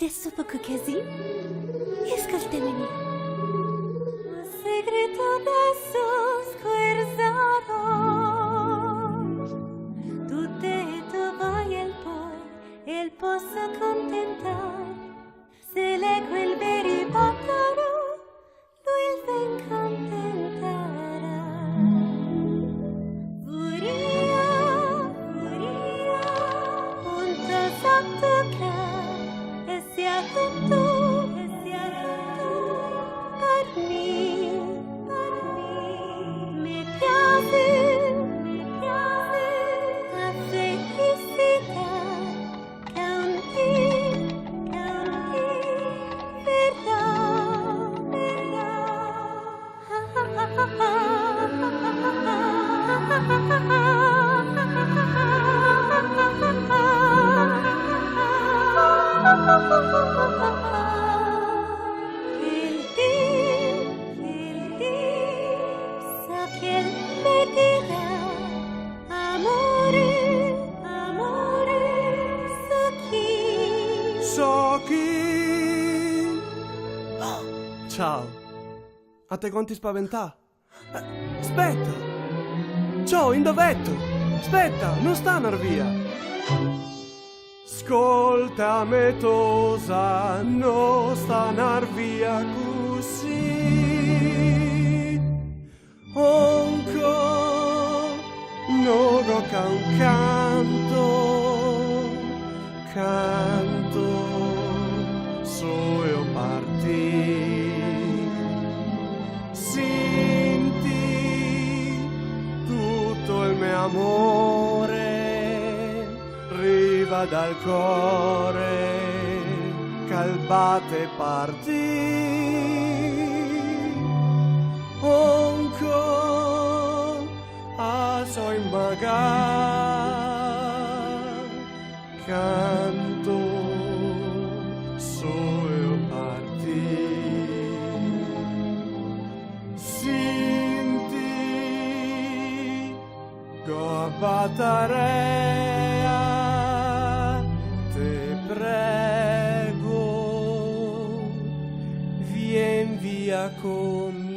adesso poco così? Ascoltameli. Un segreto adesso squerzarò. Tutte e tu vuoi e il posso contentar. Se leggo il veri battaro, lui il ben contentarà. Furia, furia, punto sottoca, e sia con tu, per me, mi piace, la felicità, canti, so che mi dirà amore, so chi. Ciao. A te quanti spaventà? Aspetta! Ciao, indovetto! Aspetta, non sta anar via! Ascolta me tosa, non sta anar via così. Onco, no roca un canto, so io partì. Senti tutto il mio amore, riva dal cuore, calbate partì. Onco, a so imbagar, canto, so io partì. Sinti, Gobatarea, te prego, vien via con